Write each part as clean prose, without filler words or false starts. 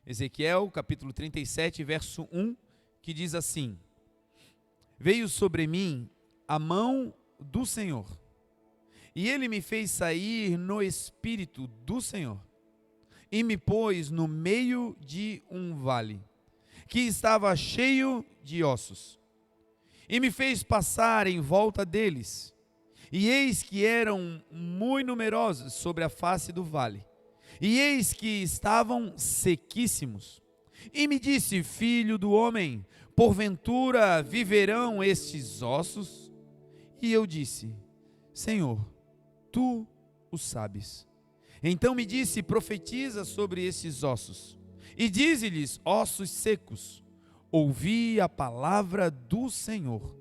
Ezequiel, capítulo 37, verso 1, que diz assim: Veio sobre mim a mão do Senhor, e ele me fez sair no espírito do Senhor, e me pôs no meio de um vale, que estava cheio de ossos, e me fez passar em volta deles, e eis que eram muito numerosos sobre a face do vale, e eis que estavam sequíssimos. E me disse: Filho do homem, porventura viverão estes ossos? E eu disse: Senhor, tu o sabes. Então me disse: Profetiza sobre estes ossos, e dize-lhes: Ossos secos, ouvi a palavra do Senhor.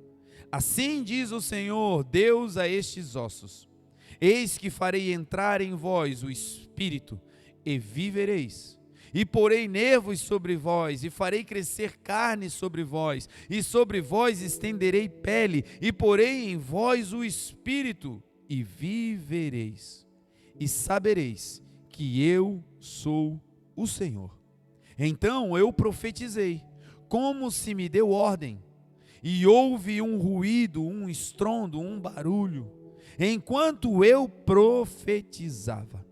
Assim diz o Senhor Deus a estes ossos: Eis que farei entrar em vós o espírito, e vivereis. E porei nervos sobre vós, e farei crescer carne sobre vós, e sobre vós estenderei pele, e porei em vós o espírito, e vivereis. E sabereis que eu sou o Senhor. Então eu profetizei, como se me deu ordem, e houve um ruído, um estrondo, um barulho, enquanto eu profetizava.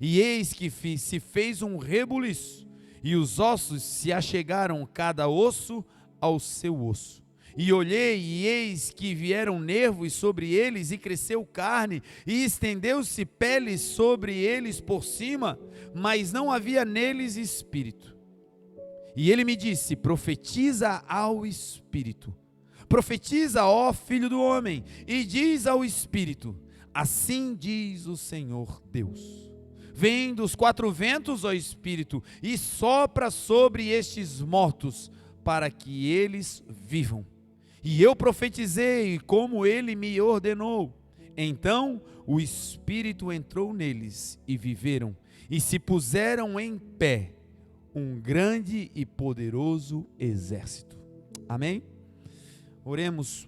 E eis que se fez um rebuliço, e os ossos se achegaram cada osso ao seu osso. E olhei, e eis que vieram nervos sobre eles, e cresceu carne, e estendeu-se pele sobre eles por cima, mas não havia neles espírito. E ele me disse: Profetiza ao espírito. Profetiza, ó filho do homem, e diz ao espírito: Assim diz o Senhor Deus. Vem dos quatro ventos, ó espírito, e sopra sobre estes mortos, para que eles vivam. E eu profetizei como ele me ordenou. Então o espírito entrou neles, e viveram, e se puseram em pé, um grande e poderoso exército. Amém? Oremos.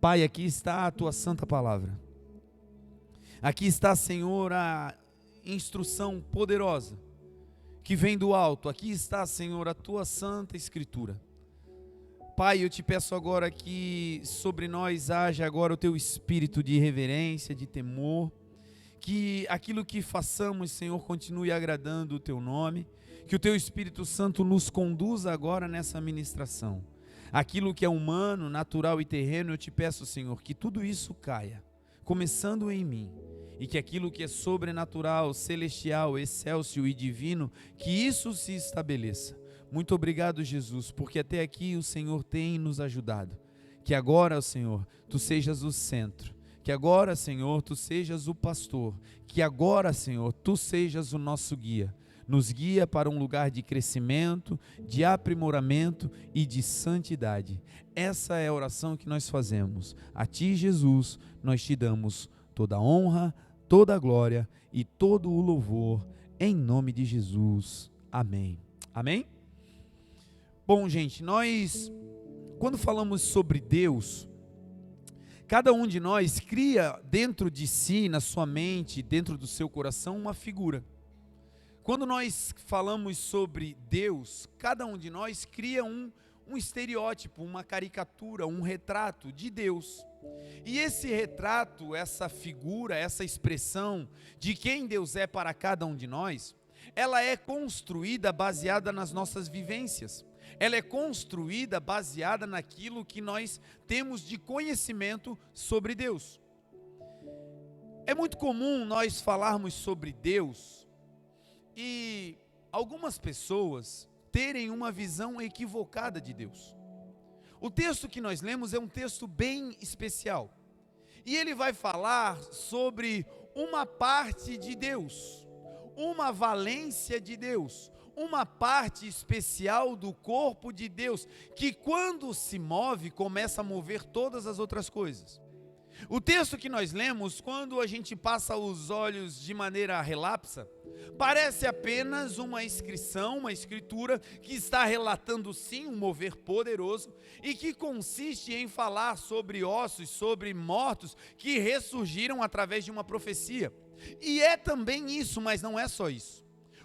Pai, aqui está a tua santa palavra. Aqui está, Senhor, a instrução poderosa que vem do alto. Aqui está, Senhor, a tua santa escritura. Pai, eu te peço agora que sobre nós haja agora o teu espírito de reverência, de temor, que aquilo que façamos, Senhor, continue agradando o teu nome, que o teu Espírito Santo nos conduza agora nessa ministração. Aquilo que é humano, natural e terreno, eu te peço, Senhor, que tudo isso caia, começando em mim, e que aquilo que é sobrenatural, celestial, excelso e divino, que isso se estabeleça. Muito obrigado, Jesus, porque até aqui o Senhor tem nos ajudado. Que agora, Senhor, tu sejas o centro. Que agora, Senhor, tu sejas o pastor. Que agora, Senhor, tu sejas o nosso guia. Nos guia para um lugar de crescimento, de aprimoramento e de santidade. Essa é a oração que nós fazemos. A ti, Jesus, nós te damos toda a honra, toda a glória e todo o louvor, em nome de Jesus. Amém. Amém? Bom, gente, nós, quando falamos sobre Deus, cada um de nós cria dentro de si, na sua mente, dentro do seu coração, uma figura. Quando nós falamos sobre Deus, cada um de nós cria um estereótipo, uma caricatura, um retrato de Deus. E esse retrato, essa figura, essa expressão de quem Deus é para cada um de nós, ela é construída baseada nas nossas vivências. Ela é construída baseada naquilo que nós temos de conhecimento sobre Deus. É muito comum nós falarmos sobre Deus e algumas pessoas terem uma visão equivocada de Deus. O texto que nós lemos é um texto bem especial. E ele vai falar sobre uma parte de Deus, uma valência de Deus, uma parte especial do corpo de Deus, que quando se move, começa a mover todas as outras coisas. O texto que nós lemos, quando a gente passa os olhos de maneira relapsa, parece apenas uma inscrição, uma escritura que está relatando sim um mover poderoso e que consiste em falar sobre ossos, sobre mortos que ressurgiram através de uma profecia. E é também isso, mas não é só isso.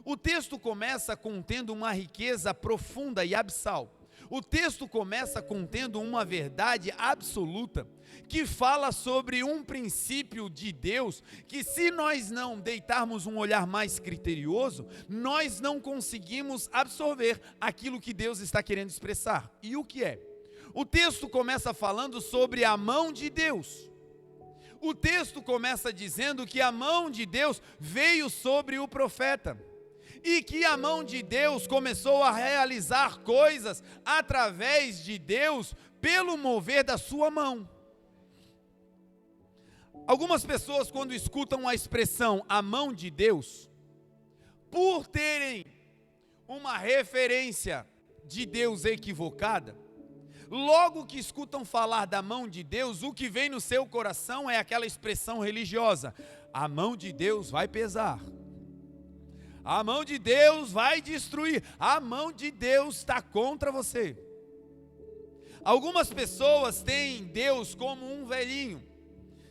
O texto começa contendo uma riqueza profunda e abissal. O texto começa contendo uma verdade absoluta, que fala sobre um princípio de Deus, que se nós não deitarmos um olhar mais criterioso, nós não conseguimos absorver aquilo que Deus está querendo expressar. E o que é? O texto começa falando sobre a mão de Deus. O texto começa dizendo que a mão de Deus veio sobre o profeta. E que a mão de Deus começou a realizar coisas através de Deus pelo mover da sua mão. Algumas pessoas, quando escutam a expressão a mão de Deus, por terem uma referência de Deus equivocada, logo que escutam falar da mão de Deus, o que vem no seu coração é aquela expressão religiosa: a mão de Deus vai pesar. A mão de Deus vai destruir. A mão de Deus está contra você. Algumas pessoas têm Deus como um velhinho,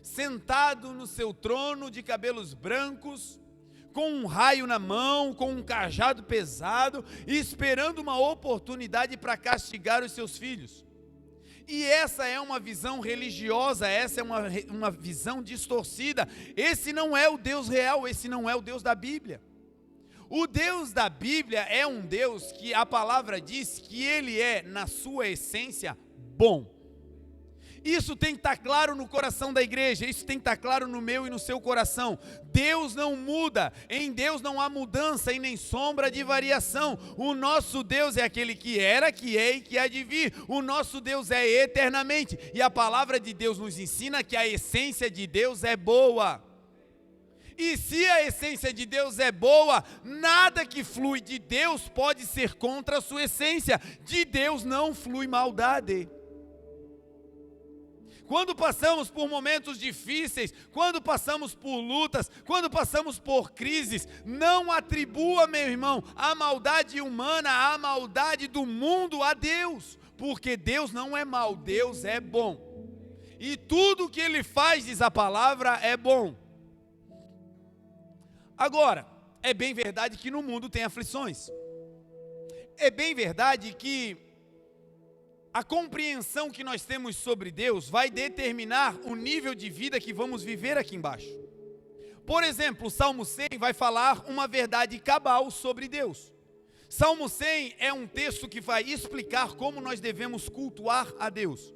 sentado no seu trono de cabelos brancos, com um raio na mão, com um cajado pesado, e esperando uma oportunidade para castigar os seus filhos. E essa é uma visão religiosa, essa é uma visão distorcida. Esse não é o Deus real, esse não é o Deus da Bíblia. O Deus da Bíblia é um Deus que a palavra diz que ele é, na sua essência, bom. Isso tem que estar claro no coração da igreja, isso tem que estar claro no meu e no seu coração. Deus não muda, em Deus não há mudança e nem sombra de variação. O nosso Deus é aquele que era, que é e que há de vir. O nosso Deus é eternamente. E a palavra de Deus nos ensina que a essência de Deus é boa. E se a essência de Deus é boa, nada que flui de Deus pode ser contra a sua essência. De Deus não flui maldade. Quando passamos por momentos difíceis, quando passamos por lutas, quando passamos por crises, não atribua, meu irmão, a maldade humana, a maldade do mundo a Deus. Porque Deus não é mau, Deus é bom. E tudo que Ele faz, diz a palavra, é bom. Agora, é bem verdade que no mundo tem aflições. É bem verdade que a compreensão que nós temos sobre Deus vai determinar o nível de vida que vamos viver aqui embaixo. Por exemplo, o Salmo 100 vai falar uma verdade cabal sobre Deus. Salmo 100 é um texto que vai explicar como nós devemos cultuar a Deus.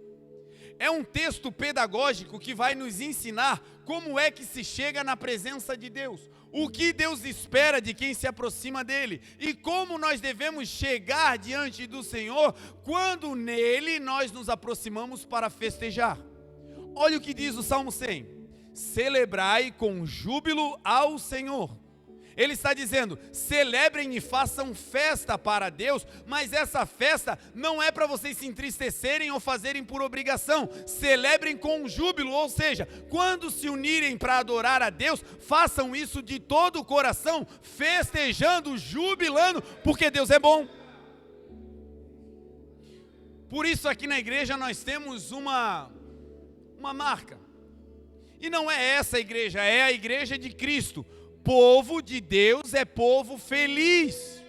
É um texto pedagógico que vai nos ensinar como é que se chega na presença de Deus. O que Deus espera de quem se aproxima dele e como nós devemos chegar diante do Senhor quando nele nós nos aproximamos para festejar. Olha o que diz o Salmo 100: celebrai com júbilo ao Senhor. Ele está dizendo, celebrem e façam festa para Deus, mas essa festa não é para vocês se entristecerem ou fazerem por obrigação. Celebrem com júbilo, ou seja, quando se unirem para adorar a Deus, façam isso de todo o coração, festejando, jubilando, porque Deus é bom. Por isso aqui na igreja nós temos uma marca, e não é essa igreja, é a igreja de Cristo. Povo de Deus é povo feliz.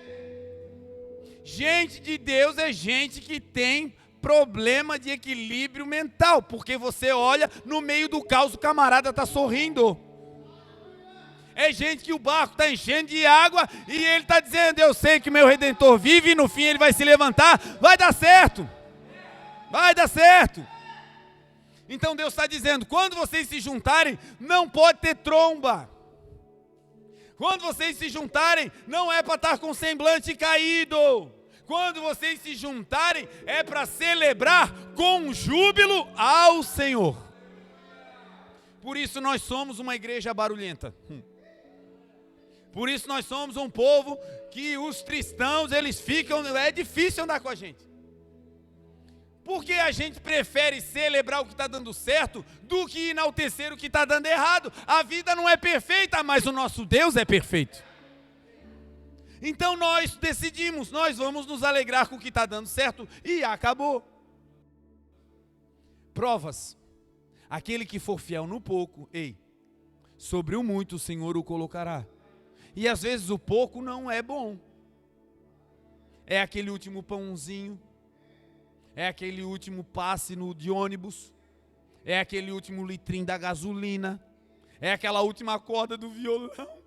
Gente de Deus é gente que tem problema de equilíbrio mental, porque você olha no meio do caos, o camarada está sorrindo. É gente que o barco está enchendo de água e ele está dizendo, eu sei que meu Redentor vive e no fim ele vai se levantar, vai dar certo. Vai dar certo. Então Deus está dizendo, quando vocês se juntarem, não pode ter tromba. Quando vocês se juntarem, não é para estar com semblante caído. Quando vocês se juntarem, é para celebrar com júbilo ao Senhor. Por isso nós somos uma igreja barulhenta. Por isso nós somos um povo que os cristãos, eles ficam, é difícil andar com a gente. Porque a gente prefere celebrar o que está dando certo do que enaltecer o que está dando errado. A vida não é perfeita, mas o nosso Deus é perfeito. Então nós decidimos, nós vamos nos alegrar com o que está dando certo e acabou. Provas. Aquele que for fiel no pouco, sobre o muito o Senhor o colocará. E às vezes o pouco não é bom. É aquele último pãozinho, é aquele último passe de ônibus, é aquele último litrinho da gasolina, é aquela última corda do violão.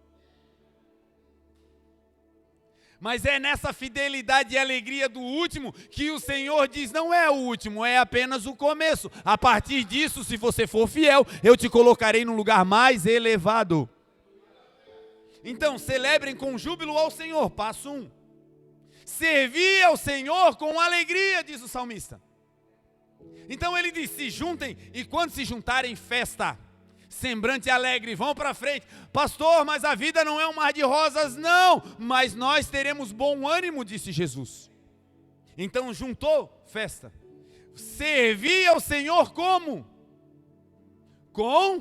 Mas é nessa fidelidade e alegria do último que o Senhor diz, não é o último, é apenas o começo. A partir disso, se você for fiel, eu te colocarei num lugar mais elevado. Então, celebrem com júbilo ao Senhor, passo 1. Servir ao Senhor com alegria, diz o salmista. Então ele diz, se juntem, e quando se juntarem, festa. Semblante alegre, vão para frente. Pastor, mas a vida não é um mar de rosas, não. Mas nós teremos bom ânimo, disse Jesus. Então juntou, festa. Servir ao Senhor como? Com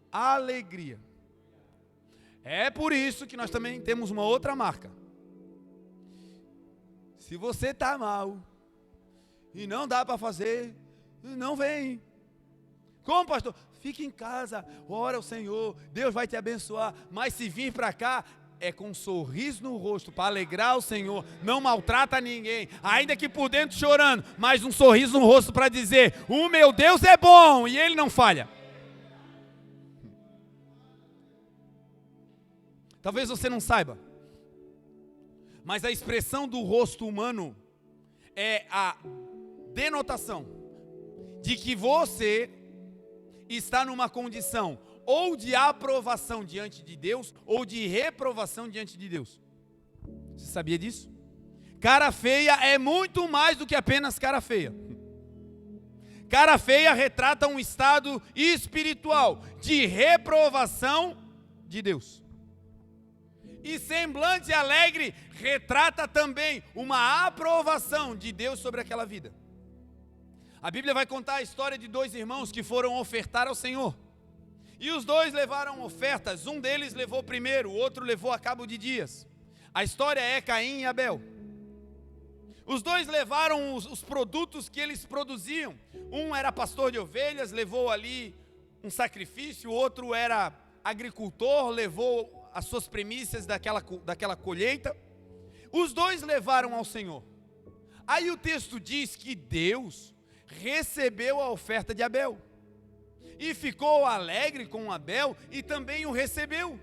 alegria. É por isso que nós também temos uma outra marca. Se você está mal e não dá para fazer, não vem. Como, pastor? Fique em casa, ora ao Senhor, Deus vai te abençoar. Mas se vir para cá, é com um sorriso no rosto, para alegrar o Senhor. Não maltrata ninguém, ainda que por dentro chorando, mas um sorriso no rosto para dizer, o meu Deus é bom e Ele não falha. Talvez você não saiba, mas a expressão do rosto humano é a denotação de que você está numa condição ou de aprovação diante de Deus ou de reprovação diante de Deus. Você sabia disso? Cara feia é muito mais do que apenas cara feia. Cara feia retrata um estado espiritual de reprovação de Deus. E semblante alegre retrata também uma aprovação de Deus sobre aquela vida. A Bíblia vai contar a história de 2 irmãos que foram ofertar ao Senhor. E os 2 levaram ofertas, um deles levou primeiro, o outro levou a cabo de dias. A história é Caim e Abel. Os 2 levaram os produtos que eles produziam. Um era pastor de ovelhas, levou ali um sacrifício, o outro era agricultor, levou as suas primícias daquela colheita. Os 2 levaram ao Senhor. Aí o texto diz que Deus recebeu a oferta de Abel e ficou alegre com Abel e também o recebeu.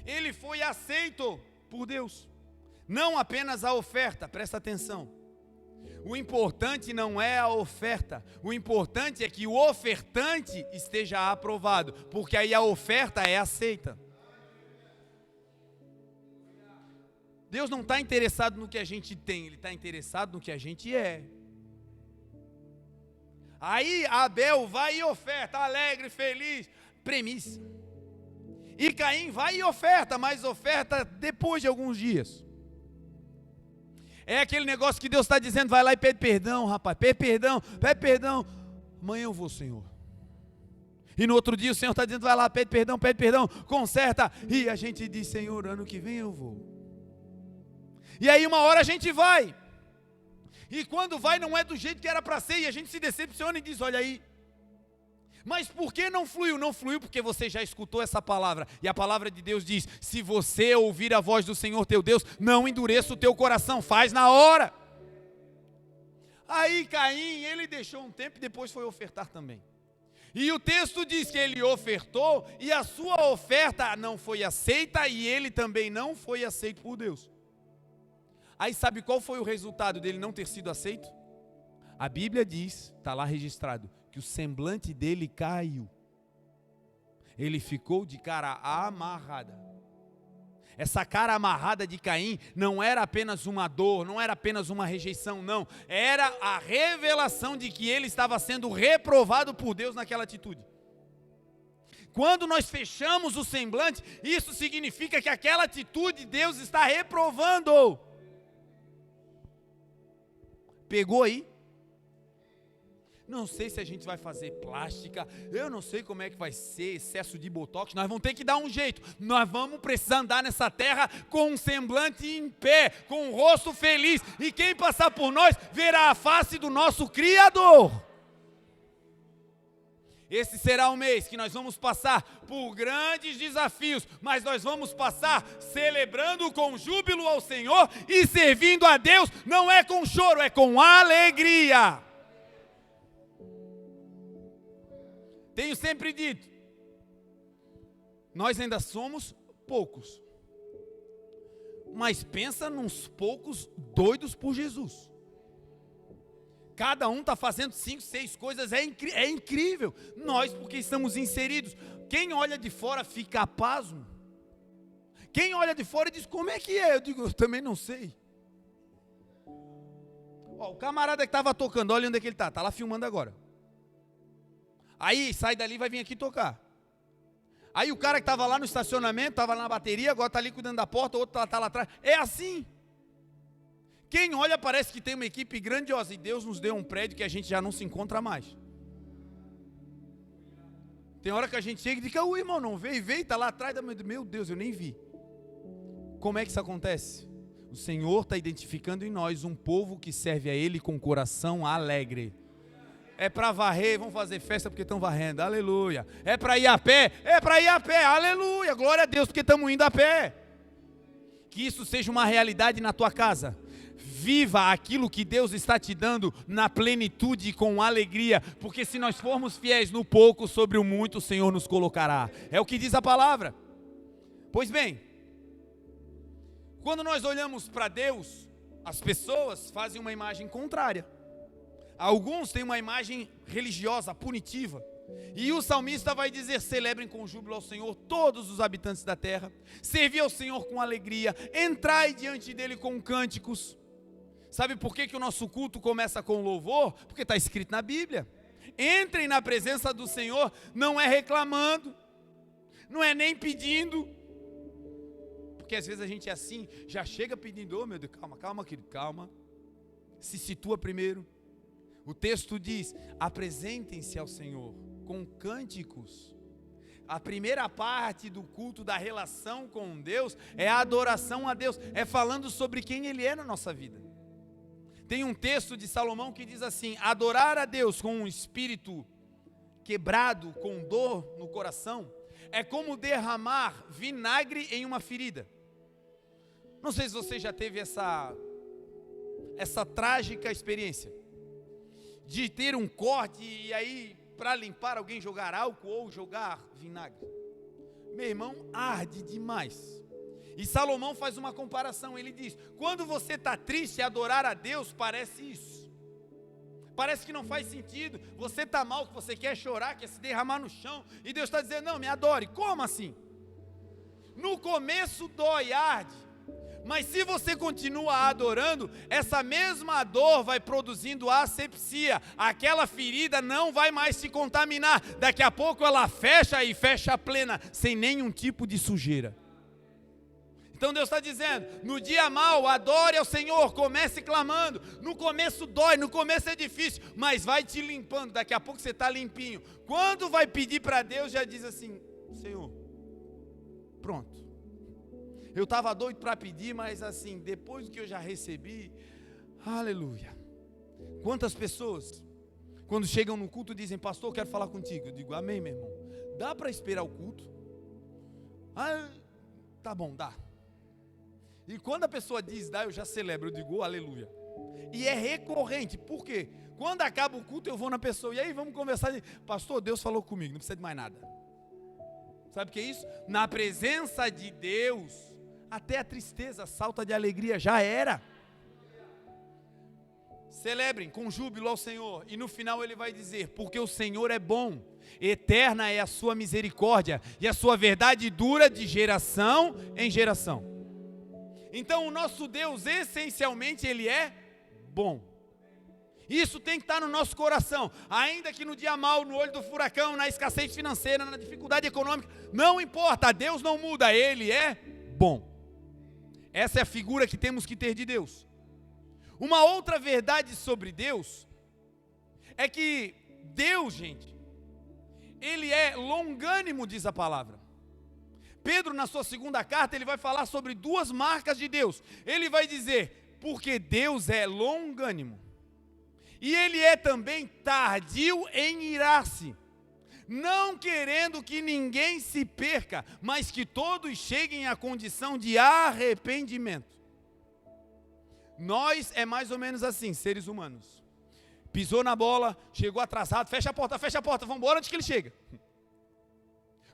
Ele foi aceito por Deus. Não apenas a oferta, presta atenção. O importante não é a oferta, o importante é que o ofertante esteja aprovado, porque aí a oferta é aceita. Deus não está interessado no que a gente tem, Ele está interessado no que a gente é. Aí Abel vai e oferta, alegre, feliz, premissa. E Caim vai e oferta, mas oferta depois de alguns dias. É aquele negócio que Deus está dizendo, vai lá e pede perdão, rapaz, pede perdão. Amanhã eu vou, Senhor. E no outro dia o Senhor está dizendo, vai lá, pede perdão, conserta. E a gente diz, Senhor, ano que vem eu vou. E aí uma hora a gente vai. E quando vai não é do jeito que era para ser, e a gente se decepciona e diz, olha aí. Mas por que não fluiu? Não fluiu porque você já escutou essa palavra. E a palavra de Deus diz, se você ouvir a voz do Senhor teu Deus, não endureça o teu coração, faz na hora. Aí Caim, ele deixou um tempo e depois foi ofertar também. E o texto diz que ele ofertou e a sua oferta não foi aceita e ele também não foi aceito por Deus. Aí sabe qual foi o resultado dele não ter sido aceito? A Bíblia diz, está lá registrado, que o semblante dele caiu. Ele ficou de cara amarrada. Essa cara amarrada de Caim não era apenas uma dor, não era apenas uma rejeição, não. Era a revelação de que ele estava sendo reprovado por Deus naquela atitude. Quando nós fechamos o semblante, isso significa que aquela atitude Deus está reprovando. Pegou aí? Não sei se a gente vai fazer plástica, eu não sei como é que vai ser, excesso de botox, nós vamos ter que dar um jeito. Nós vamos precisar andar nessa terra com um semblante em pé, com um rosto feliz, e quem passar por nós verá a face do nosso Criador. Esse será um mês que nós vamos passar por grandes desafios, mas nós vamos passar celebrando com júbilo ao Senhor e servindo a Deus, não é com choro, é com alegria. Tenho sempre dito, nós ainda somos poucos, mas pensa nos poucos doidos por Jesus. Cada um está fazendo 5, 6 coisas, é incrível. Nós, porque estamos inseridos. Quem olha de fora fica pasmo. Quem olha de fora diz, como é que é? Eu digo, eu também não sei. Ó, o camarada que estava tocando, olha onde é que ele está. Está lá filmando agora. Aí sai dali e vai vir aqui tocar. Aí o cara que estava lá no estacionamento, estava na bateria, agora está ali cuidando da porta, o outro está lá atrás. É assim. Quem olha parece que tem uma equipe grandiosa e Deus nos deu um prédio que a gente já não se encontra mais. Tem hora que a gente chega e diz, o irmão não veio, está lá atrás, meu Deus, eu nem vi. Como é que isso acontece? O Senhor está identificando em nós um povo que serve a Ele com coração alegre. É para varrer, vão fazer festa porque estão varrendo, aleluia. É para ir a pé, aleluia, glória a Deus porque estamos indo a pé. Que isso seja uma realidade na tua casa. Viva aquilo que Deus está te dando na plenitude e com alegria, porque se nós formos fiéis no pouco, sobre o muito o Senhor nos colocará. É o que diz a palavra. Pois bem, quando nós olhamos para Deus, as pessoas fazem uma imagem contrária. Alguns têm uma imagem religiosa, punitiva. E o salmista vai dizer, celebrem com júbilo ao Senhor todos os habitantes da terra, servi ao Senhor com alegria, entrai diante dele com cânticos. Sabe por que o nosso culto começa com louvor? Porque está escrito na Bíblia. Entrem na presença do Senhor, não é reclamando, não é nem pedindo. Porque às vezes a gente é assim, já chega pedindo, meu Deus, calma querido, calma. Se situa primeiro. O texto diz, apresentem-se ao Senhor com cânticos. A primeira parte do culto, da relação com Deus, é a adoração a Deus, é falando sobre quem Ele é na nossa vida. Tem um texto de Salomão que diz assim, adorar a Deus com um espírito quebrado, com dor no coração, é como derramar vinagre em uma ferida. Não sei se você já teve essa trágica experiência, de ter um corte e aí, para limpar, alguém jogar álcool ou jogar vinagre. Meu irmão, arde demais. E Salomão faz uma comparação, ele diz, quando você está triste, adorar a Deus parece isso. Parece que não faz sentido, você está mal, que você quer chorar, quer se derramar no chão, e Deus está dizendo, não, me adore. Como assim? No começo dói, arde, mas se você continua adorando, essa mesma dor vai produzindo asepsia, aquela ferida não vai mais se contaminar, daqui a pouco ela fecha e fecha plena, sem nenhum tipo de sujeira. Então Deus está dizendo, no dia mau, adore ao Senhor, comece clamando, no começo dói, no começo é difícil, mas vai te limpando, daqui a pouco você está limpinho. Quando vai pedir para Deus, já diz assim, Senhor, pronto. Eu estava doido para pedir, mas assim, depois do que eu já recebi, aleluia. Quantas pessoas, quando chegam no culto, dizem, pastor, eu quero falar contigo. Eu digo, amém, meu irmão. Dá para esperar o culto? Ah, tá bom, dá. E quando a pessoa diz, dá, eu já celebro, eu digo, aleluia. E é recorrente, por quê? Quando acaba o culto, eu vou na pessoa, e aí vamos conversar, pastor, Deus falou comigo, não precisa de mais nada. Sabe o que é isso? Na presença de Deus, até a tristeza salta de alegria, já era. Celebrem com júbilo ao Senhor, e no final ele vai dizer, porque o Senhor é bom, eterna é a sua misericórdia, e a sua verdade dura de geração em geração. Então o nosso Deus, essencialmente, Ele é bom. Isso tem que estar no nosso coração, ainda que no dia mau, no olho do furacão, na escassez financeira, na dificuldade econômica, não importa, Deus não muda, Ele é bom. Essa é a figura que temos que ter de Deus. Uma outra verdade sobre Deus, é que Deus, gente, Ele é longânimo, diz a palavra. Pedro, na sua segunda carta, ele vai falar sobre duas marcas de Deus. Ele vai dizer, porque Deus é longânimo. E Ele é também tardio em irar-se. não querendo que ninguém se perca, mas que todos cheguem à condição de arrependimento. Nós é mais ou menos assim, seres humanos. Pisou na bola, chegou atrasado, fecha a porta, vamos embora antes que ele chega.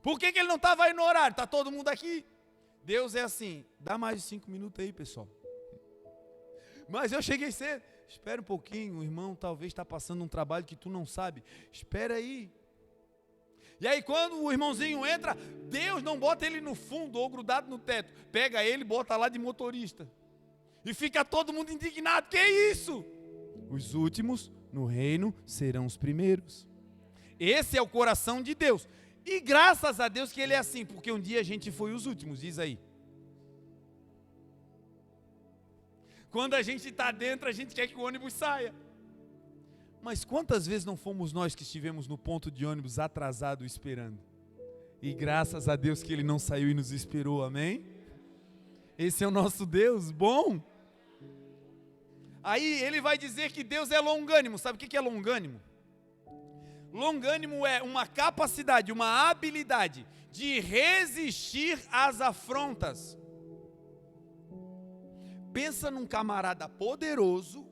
Por que ele não estava aí no horário? Está todo mundo aqui. Deus é assim, dá mais de 5 minutos aí, pessoal. Mas eu cheguei cedo. Espera um pouquinho, o irmão talvez está passando um trabalho que tu não sabe. Espera aí. E aí quando o irmãozinho entra, Deus não bota ele no fundo ou grudado no teto. Pega ele e bota lá de motorista. E fica todo mundo indignado. Que é isso? Os últimos no reino serão os primeiros. Esse é o coração de Deus. E graças a Deus que Ele é assim, porque um dia a gente foi os últimos, diz aí. Quando a gente está dentro, a gente quer que o ônibus saia. Mas quantas vezes não fomos nós que estivemos no ponto de ônibus atrasado esperando? E graças a Deus que Ele não saiu e nos esperou, amém? Esse é o nosso Deus, bom. Aí Ele vai dizer que Deus é longânimo. Sabe o que é longânimo? Longânimo é uma capacidade, uma habilidade de resistir às afrontas. Pensa num camarada poderoso,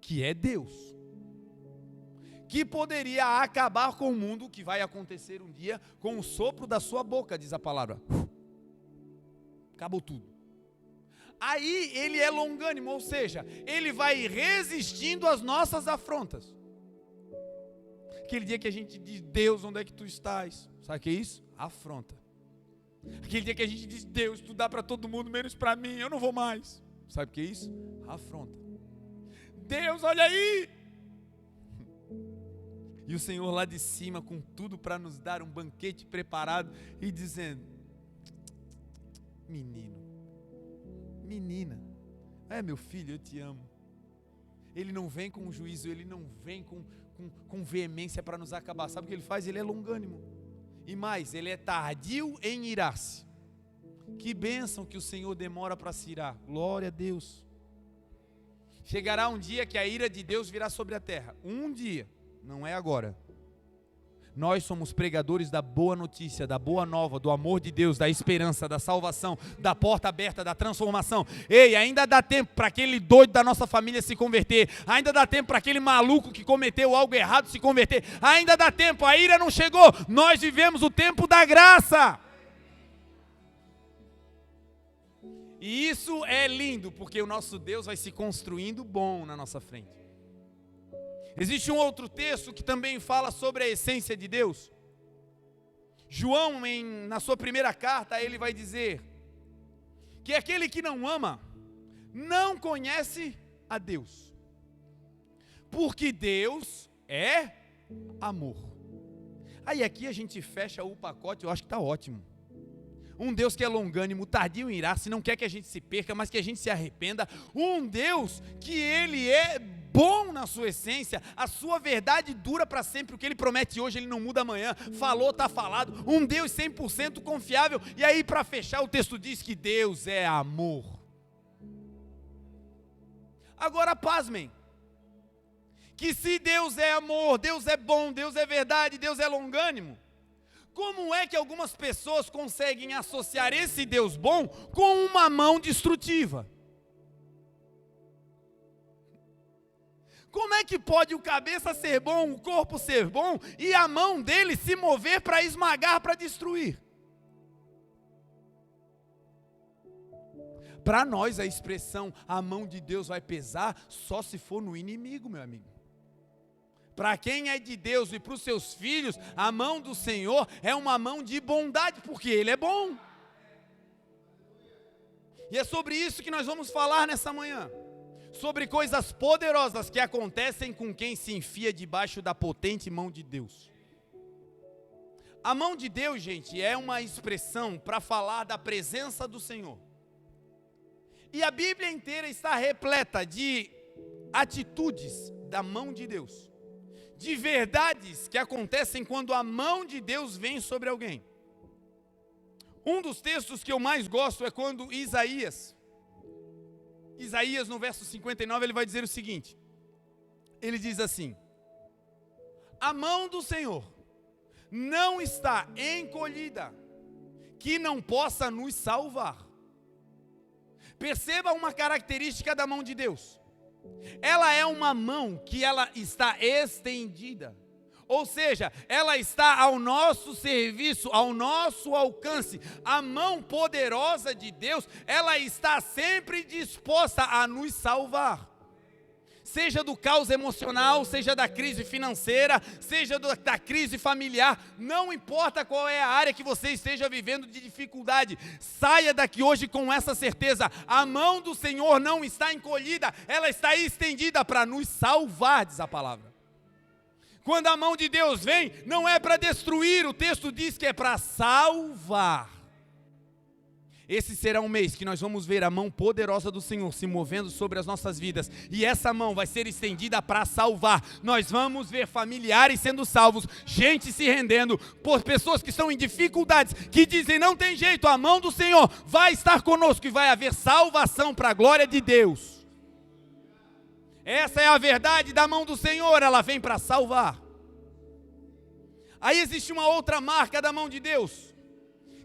que é Deus, que poderia acabar com o mundo, que vai acontecer um dia, com o sopro da sua boca, diz a palavra. Acabou tudo. Aí ele é longânimo, ou seja, ele vai resistindo às nossas afrontas. Aquele dia que a gente diz, Deus, onde é que tu estás? Sabe o que é isso? Afronta. Aquele dia que a gente diz, Deus, tu dá para todo mundo, menos para mim, eu não vou mais. Sabe o que é isso? Afronta. Deus, olha aí! E o Senhor lá de cima, com tudo para nos dar um banquete preparado, e dizendo, menino, menina, meu filho, eu te amo. Ele não vem com juízo, ele não vem com veemência para nos acabar. Sabe o que ele faz? Ele é longânimo. E mais, ele é tardio em irar-se. Que bênção que o Senhor demora para se irar. Glória a Deus. Chegará um dia que a ira de Deus virá sobre a terra. Um dia, não é agora. Nós somos pregadores da boa notícia, da boa nova, do amor de Deus, da esperança, da salvação, da porta aberta, da transformação. Ei, ainda dá tempo para aquele doido da nossa família se converter. Ainda dá tempo para aquele maluco que cometeu algo errado se converter. Ainda dá tempo, a ira não chegou. Nós vivemos o tempo da graça. E isso é lindo, porque o nosso Deus vai se construindo bom na nossa frente. Existe um outro texto que também fala sobre a essência de Deus. João, na sua primeira carta, ele vai dizer que aquele que não ama, não conhece a Deus. Porque Deus é amor. Aí aqui a gente fecha o pacote, eu acho que está ótimo. Um Deus que é longânimo, tardio em irar-se, não quer que a gente se perca, mas que a gente se arrependa. Um Deus que Ele é bom na sua essência, a sua verdade dura para sempre, o que Ele promete hoje, Ele não muda amanhã, falou, está falado. Um Deus 100% confiável. E aí para fechar o texto diz que Deus é amor. Agora pasmem, que se Deus é amor, Deus é bom, Deus é verdade, Deus é longânimo, como é que algumas pessoas conseguem associar esse Deus bom com uma mão destrutiva? Como é que pode o cabeça ser bom, o corpo ser bom, e a mão dele se mover para esmagar, para destruir? Para nós a expressão, a mão de Deus vai pesar, só se for no inimigo, meu amigo. Para quem é de Deus e para os seus filhos, a mão do Senhor é uma mão de bondade, porque Ele é bom. E é sobre isso que nós vamos falar nessa manhã. Sobre coisas poderosas que acontecem com quem se enfia debaixo da potente mão de Deus. A mão de Deus, gente, é uma expressão para falar da presença do Senhor. E a Bíblia inteira está repleta de atitudes da mão de Deus. De verdades que acontecem quando a mão de Deus vem sobre alguém. Um dos textos que eu mais gosto é quando Isaías no verso 59, ele vai dizer o seguinte, ele diz assim: a mão do Senhor não está encolhida, que não possa nos salvar. Perceba uma característica da mão de Deus. Ela é uma mão que ela está estendida. Ou seja, ela está ao nosso serviço, ao nosso alcance. A mão poderosa de Deus, ela está sempre disposta a nos salvar. Seja do caos emocional, seja da crise financeira, seja da crise familiar, não importa qual é a área que você esteja vivendo de dificuldade, saia daqui hoje com essa certeza: a mão do Senhor não está encolhida, ela está estendida para nos salvar, diz a palavra. Quando a mão de Deus vem, não é para destruir, o texto diz que é para salvar. Esse será um mês que nós vamos ver a mão poderosa do Senhor se movendo sobre as nossas vidas, e essa mão vai ser estendida para salvar. Nós vamos ver familiares sendo salvos, gente se rendendo, por pessoas que estão em dificuldades, que dizem: não tem jeito, a mão do Senhor vai estar conosco e vai haver salvação para a glória de Deus. Essa é a verdade da mão do Senhor, ela vem para salvar. Aí existe uma outra marca da mão de Deus,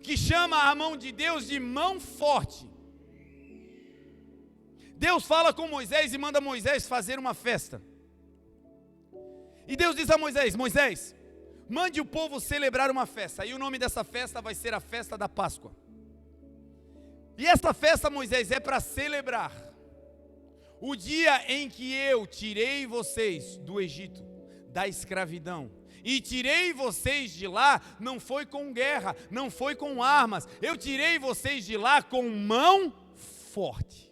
que chama a mão de Deus de mão forte. Deus fala com Moisés e manda Moisés fazer uma festa. E Deus diz a Moisés: Moisés, mande o povo celebrar uma festa. E o nome dessa festa vai ser a festa da Páscoa. E esta festa, Moisés, é para celebrar o dia em que eu tirei vocês do Egito, da escravidão. E tirei vocês de lá, não foi com guerra, não foi com armas. Eu tirei vocês de lá com mão forte.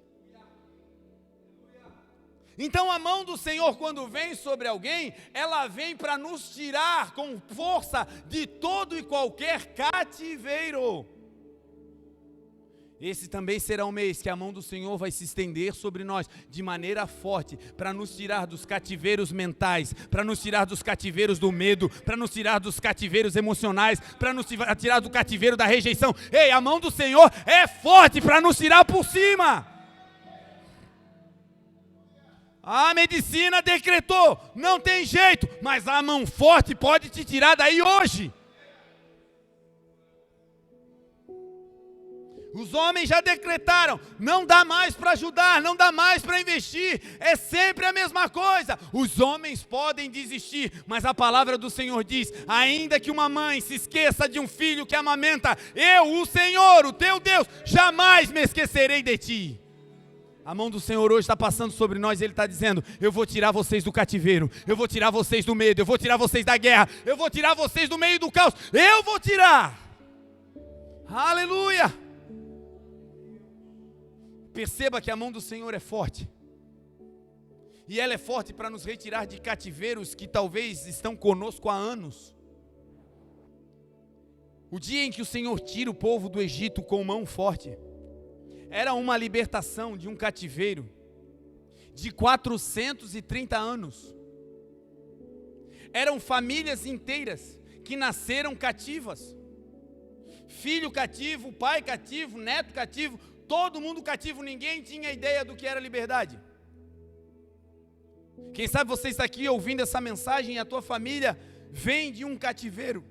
Então a mão do Senhor, quando vem sobre alguém, ela vem para nos tirar com força de todo e qualquer cativeiro. Esse também será um mês que a mão do Senhor vai se estender sobre nós de maneira forte, para nos tirar dos cativeiros mentais, para nos tirar dos cativeiros do medo, para nos tirar dos cativeiros emocionais, para nos tirar do cativeiro da rejeição. Ei, a mão do Senhor é forte para nos tirar por cima. A medicina decretou, não tem jeito, mas a mão forte pode te tirar daí hoje. Os homens já decretaram, não dá mais para ajudar, não dá mais para investir, é sempre a mesma coisa. Os homens podem desistir, mas a palavra do Senhor diz: ainda que uma mãe se esqueça de um filho que amamenta, eu, o Senhor, o teu Deus, jamais me esquecerei de ti. A mão do Senhor hoje está passando sobre nós, Ele está dizendo: eu vou tirar vocês do cativeiro, eu vou tirar vocês do medo, eu vou tirar vocês da guerra, eu vou tirar vocês do meio do caos, eu vou tirar. Aleluia! Perceba que a mão do Senhor é forte. E ela é forte para nos retirar de cativeiros que talvez estão conosco há anos. O dia em que o Senhor tira o povo do Egito com mão forte, era uma libertação de um cativeiro de 430 anos. Eram famílias inteiras que nasceram cativas. Filho cativo, pai cativo, neto cativo, todo mundo cativo, ninguém tinha ideia do que era liberdade. Quem sabe você está aqui ouvindo essa mensagem e a tua família vem de um cativeiro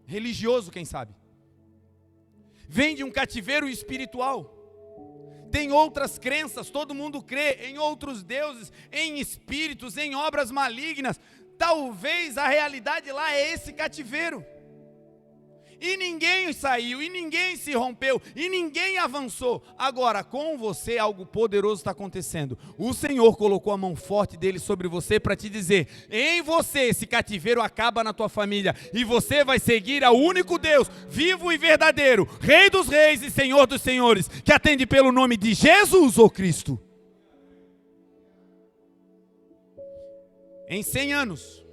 religioso, quem sabe. Vem de um cativeiro espiritual. Tem outras crenças, todo mundo crê em outros deuses, em espíritos, em obras malignas. Talvez a realidade lá é esse cativeiro. E ninguém saiu, e ninguém se rompeu, e ninguém avançou. Agora, com você, algo poderoso está acontecendo. O Senhor colocou a mão forte dele sobre você para te dizer: em você esse cativeiro acaba na tua família, e você vai seguir ao único Deus, vivo e verdadeiro, Rei dos reis e Senhor dos senhores, que atende pelo nome de Jesus ou Cristo. Em 100 anos,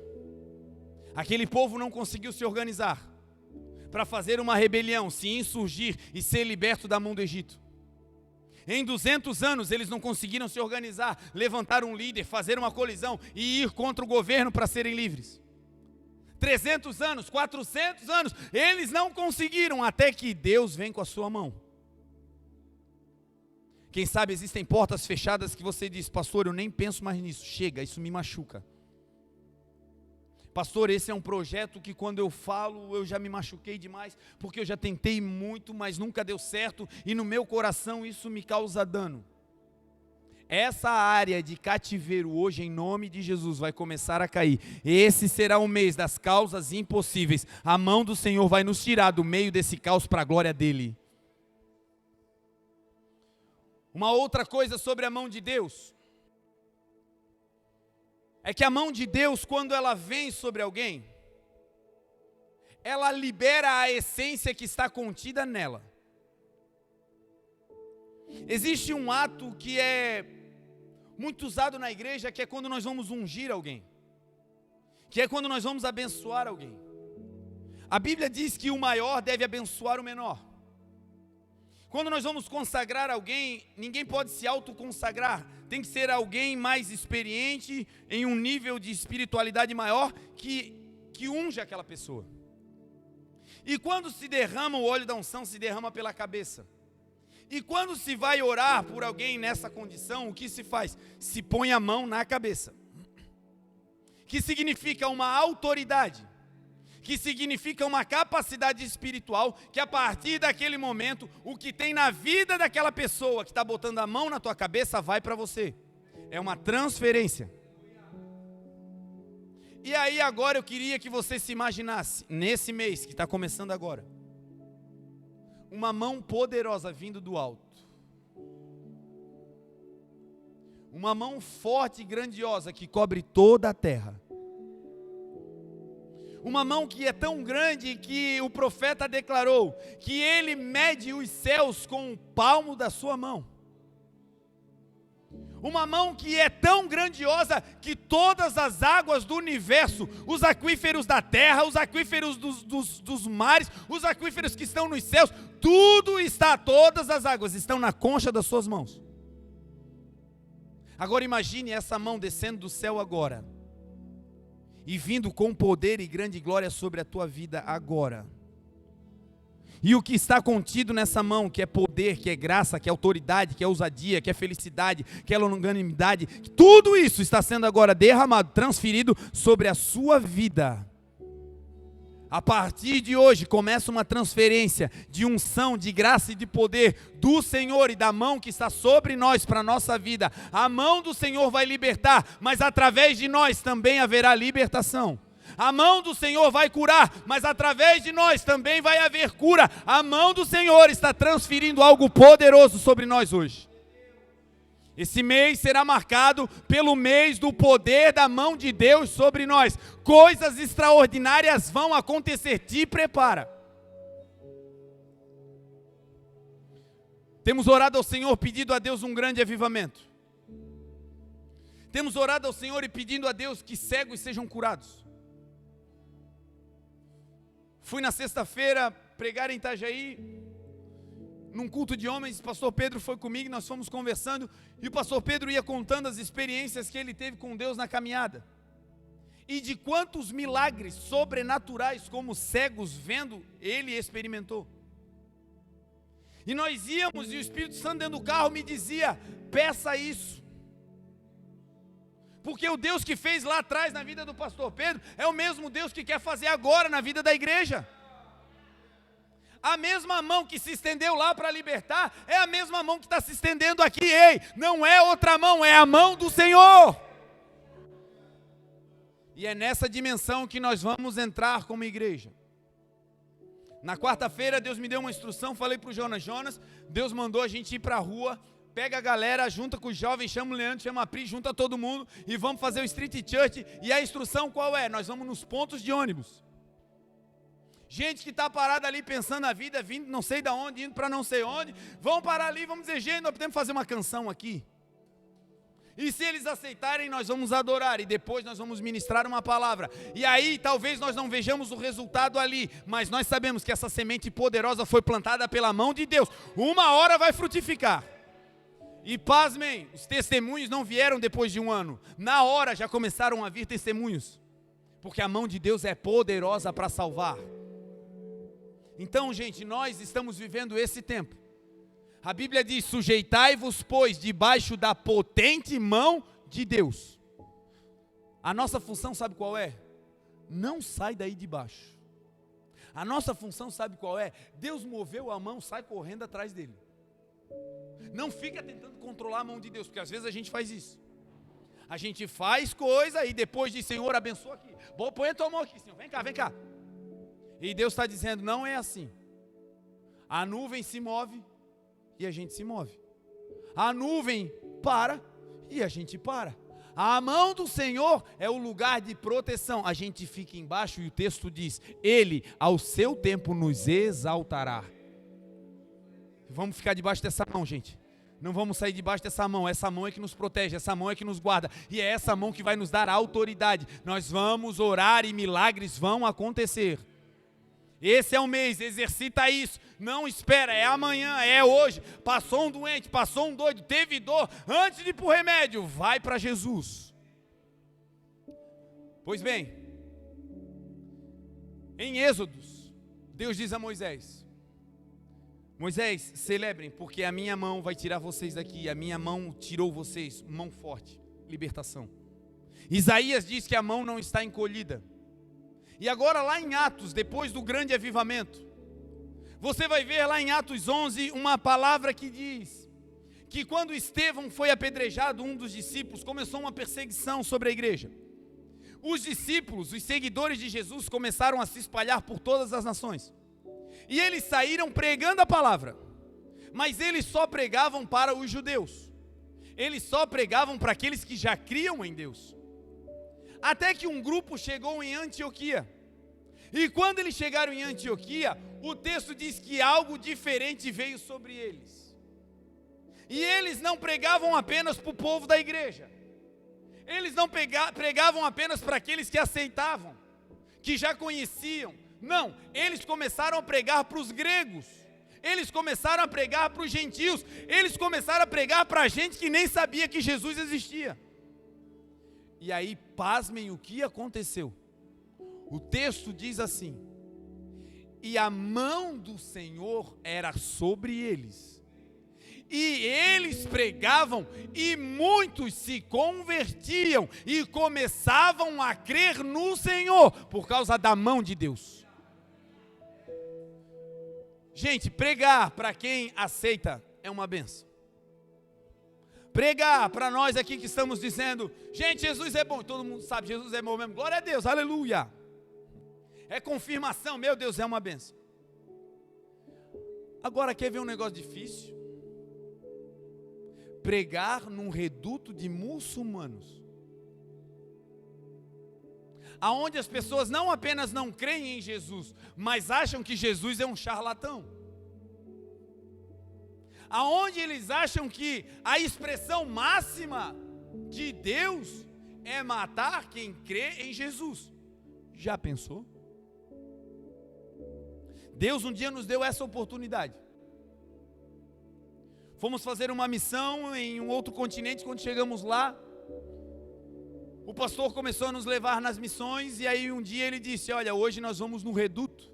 aquele povo não conseguiu se organizar para fazer uma rebelião, se insurgir e ser liberto da mão do Egito. Em 200 anos eles não conseguiram se organizar, levantar um líder, fazer uma colisão e ir contra o governo para serem livres. 300 anos, 400 anos, eles não conseguiram, até que Deus vem com a sua mão. Quem sabe existem portas fechadas que você diz: pastor, eu nem penso mais nisso, chega, isso me machuca. Pastor, esse é um projeto que quando eu falo, eu já me machuquei demais, porque eu já tentei muito, mas nunca deu certo, e no meu coração isso me causa dano. Essa área de cativeiro hoje, em nome de Jesus, vai começar a cair. Esse será o mês das causas impossíveis. A mão do Senhor vai nos tirar do meio desse caos para a glória dEle. Uma outra coisa sobre a mão de Deus é que a mão de Deus, quando ela vem sobre alguém, ela libera a essência que está contida nela. Existe um ato que é muito usado na igreja, que é quando nós vamos ungir alguém, que é quando nós vamos abençoar alguém. A Bíblia diz que o maior deve abençoar o menor. Quando nós vamos consagrar alguém, ninguém pode se autoconsagrar. Tem que ser alguém mais experiente, em um nível de espiritualidade maior, que unja aquela pessoa. E quando se derrama o óleo da unção, se derrama pela cabeça. E quando se vai orar por alguém nessa condição, o que se faz? Se põe a mão na cabeça. Que significa uma autoridade. Que significa uma capacidade espiritual, que a partir daquele momento, o que tem na vida daquela pessoa que está botando a mão na tua cabeça, vai para você. É uma transferência. E aí agora eu queria que você se imaginasse, nesse mês que está começando agora, uma mão poderosa vindo do alto. Uma mão forte e grandiosa que cobre toda a terra. Uma mão que é tão grande que o profeta declarou que ele mede os céus com o palmo da sua mão. Uma mão que é tão grandiosa que todas as águas do universo, os aquíferos da terra, os aquíferos dos mares, os aquíferos que estão nos céus, todas as águas estão na concha das suas mãos. Agora imagine essa mão descendo do céu agora. E vindo com poder e grande glória sobre a tua vida agora. E o que está contido nessa mão, que é poder, que é graça, que é autoridade, que é ousadia, que é felicidade, que é longanimidade, tudo isso está sendo agora derramado, transferido sobre a sua vida. A partir de hoje começa uma transferência de unção, de graça e de poder do Senhor e da mão que está sobre nós para a nossa vida. A mão do Senhor vai libertar, mas através de nós também haverá libertação. A mão do Senhor vai curar, mas através de nós também vai haver cura. A mão do Senhor está transferindo algo poderoso sobre nós hoje. Esse mês será marcado pelo mês do poder da mão de Deus sobre nós. Coisas extraordinárias vão acontecer, te prepara. Temos orado ao Senhor, pedindo a Deus um grande avivamento. Temos orado ao Senhor e pedindo a Deus que cegos sejam curados. Fui na sexta-feira pregar em Itajaí, num culto de homens, o pastor Pedro foi comigo, nós fomos conversando, e o pastor Pedro ia contando as experiências que ele teve com Deus na caminhada, e de quantos milagres sobrenaturais, como cegos vendo, ele experimentou. E nós íamos, e o Espírito Santo dentro do carro me dizia, peça isso, porque o Deus que fez lá atrás na vida do pastor Pedro, é o mesmo Deus que quer fazer agora na vida da igreja. A mesma mão que se estendeu lá para libertar, é a mesma mão que está se estendendo aqui. Ei, não é outra mão, é a mão do Senhor. E é nessa dimensão que nós vamos entrar como igreja. Na quarta-feira Deus me deu uma instrução, falei para o Jonas, Deus mandou a gente ir para a rua, pega a galera, junta com os jovens, chama o Leandro, chama a Pri, junta todo mundo e vamos fazer o Street Church. E a instrução qual é? Nós vamos nos pontos de ônibus. Gente que está parada ali pensando na vida, vindo não sei de onde, indo para não sei onde, vão parar ali, vamos dizer, gente, nós podemos fazer uma canção aqui. E se eles aceitarem, nós vamos adorar, e depois nós vamos ministrar uma palavra. E aí, talvez nós não vejamos o resultado ali, mas nós sabemos que essa semente poderosa foi plantada pela mão de Deus. Uma hora vai frutificar. E pasmem, os testemunhos não vieram depois de um ano. Na hora já começaram a vir testemunhos. Porque a mão de Deus é poderosa para salvar. Então, gente, nós estamos vivendo esse tempo. A Bíblia diz, sujeitai-vos, pois, debaixo da potente mão de Deus. A nossa função sabe qual é? não sai daí de baixo. A nossa função, sabe qual é? Deus moveu a mão, sai correndo atrás dele. Não fica tentando controlar a mão de Deus, porque às vezes a gente faz isso. A gente faz coisa e depois diz, Senhor, abençoa aqui. Põe a tua mão aqui, Senhor, vem cá, vem cá. E Deus está dizendo, não é assim. A nuvem se move e a gente se move. A nuvem para e a gente para. A mão do Senhor é o lugar de proteção. A gente fica embaixo e o texto diz, Ele ao seu tempo nos exaltará. Vamos ficar debaixo dessa mão, gente. Não vamos sair debaixo dessa mão. Essa mão é que nos protege, essa mão é que nos guarda. E é essa mão que vai nos dar autoridade. Nós vamos orar e milagres vão acontecer. Esse é o mês, exercita isso. Não espera, é amanhã, é hoje. Passou um doente, passou um doido, teve dor. Antes de ir para o remédio, vai para Jesus. Pois bem, em Êxodos, Deus diz a Moisés, Moisés, celebrem, porque a minha mão vai tirar vocês daqui. A minha mão tirou vocês, mão forte, libertação. Isaías diz que a mão não está encolhida. E agora lá em Atos, depois do grande avivamento, você vai ver lá em Atos 11 uma palavra que diz que quando Estevão foi apedrejado, um dos discípulos, começou uma perseguição sobre a igreja. Os discípulos, os seguidores de Jesus começaram a se espalhar por todas as nações. E eles saíram pregando a palavra, mas eles só pregavam para os judeus. Eles só pregavam para aqueles que já criam em Deus. Até que um grupo chegou em Antioquia. E quando eles chegaram em Antioquia, o texto diz que algo diferente veio sobre eles. E eles não pregavam apenas para o povo da igreja. Eles não pregavam apenas para aqueles que aceitavam, que já conheciam. Não, eles começaram a pregar para os gregos. Eles começaram a pregar para os gentios. Eles começaram a pregar para a gente que nem sabia que Jesus existia. E aí, pasmem o que aconteceu. O texto diz assim: e a mão do Senhor era sobre eles. E eles pregavam, e muitos se convertiam, e começavam a crer no Senhor, por causa da mão de Deus. Gente, pregar para quem aceita é uma benção. Pregar para nós aqui que estamos dizendo, gente, Jesus é bom, todo mundo sabe, Jesus é bom mesmo, glória a Deus, aleluia. É confirmação, meu Deus, é uma benção. Agora, quer ver um negócio difícil? Pregar num reduto de muçulmanos, aonde as pessoas não apenas não creem em Jesus, mas acham que Jesus é um charlatão, aonde eles acham que a expressão máxima de Deus é matar quem crê em Jesus. Já pensou? Deus um dia nos deu essa oportunidade. Fomos fazer uma missão em um outro continente. Quando chegamos lá, o pastor começou a nos levar nas missões. E aí um dia ele disse, olha, hoje nós vamos no reduto.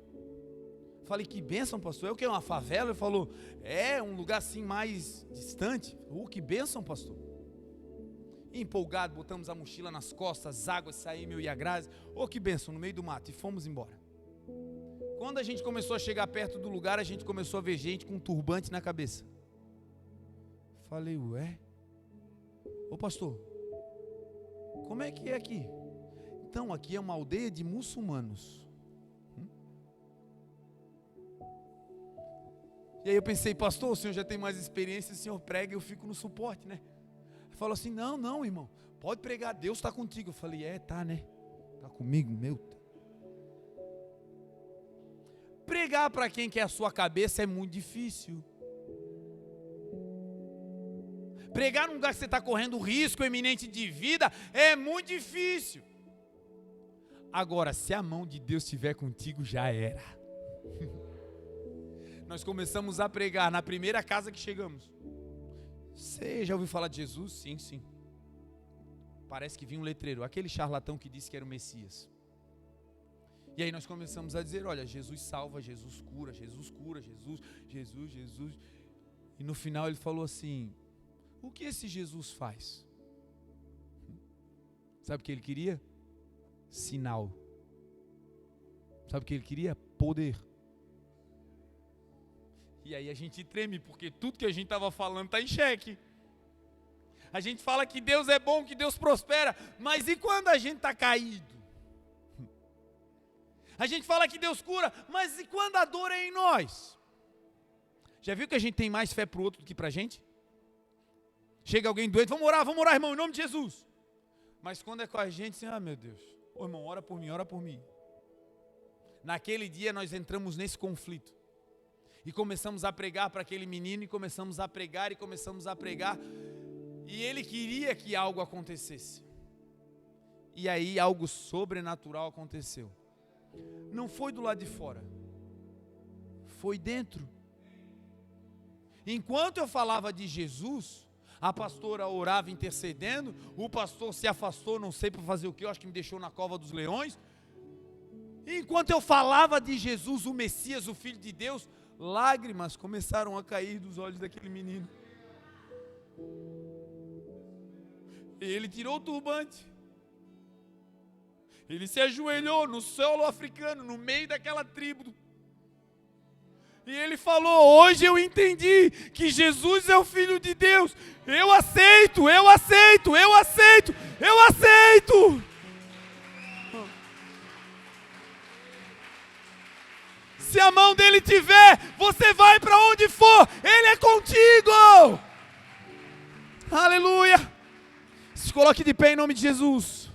Falei, que bênção, pastor, é o que? Uma favela? Ele falou, é um lugar assim mais distante. Que bênção, pastor. E empolgado, botamos a mochila nas costas, as águas saíram, eu e a Grazi. Que bênção, no meio do mato, e fomos embora. Quando a gente começou a chegar perto do lugar, a gente começou a ver gente com um turbante na cabeça. Falei, ué? Ô pastor, como é que é aqui? Então, aqui é uma aldeia de muçulmanos. E aí eu pensei, pastor, o senhor já tem mais experiência, o senhor prega, eu fico no suporte, né? Ele falou assim, não, irmão, pode pregar, Deus está contigo. Eu falei, tá, né? Está comigo, meu. Pregar para quem quer a sua cabeça é muito difícil. Pregar num lugar que você está correndo risco iminente de vida é muito difícil. Agora, se a mão de Deus estiver contigo, já era. Nós começamos a pregar na primeira casa que chegamos. Você já ouviu falar de Jesus? Sim. Parece que vinha um letreiro, aquele charlatão que disse que era o Messias. E aí nós começamos a dizer, olha, Jesus salva, Jesus cura, Jesus. E no final ele falou assim, o que esse Jesus faz? Sabe o que ele queria? Sinal. Sabe o que ele queria? Poder. E aí a gente treme, porque tudo que a gente estava falando está em xeque. A gente fala que Deus é bom, que Deus prospera, mas e quando a gente está caído? A gente fala que Deus cura, mas e quando a dor é em nós? Já viu que a gente tem mais fé para o outro do que para a gente? Chega alguém doente, vamos orar, irmão, em nome de Jesus. Mas quando é com a gente, assim, meu Deus, ô irmão, ora por mim. Naquele dia nós entramos nesse conflito. E começamos a pregar para aquele menino, e começamos a pregar. E ele queria que algo acontecesse. E aí algo sobrenatural aconteceu. Não foi do lado de fora, foi dentro. Enquanto eu falava de Jesus, a pastora orava intercedendo, o pastor se afastou, não sei para fazer o que, eu acho que me deixou na cova dos leões. Enquanto eu falava de Jesus, o Messias, o Filho de Deus, lágrimas começaram a cair dos olhos daquele menino. E ele tirou o turbante. Ele se ajoelhou no solo africano, no meio daquela tribo. E ele falou: hoje eu entendi que Jesus é o Filho de Deus. Eu aceito. Se a mão dele tiver, você vai para onde for, ele é contigo. Aleluia. Se coloque de pé em nome de Jesus.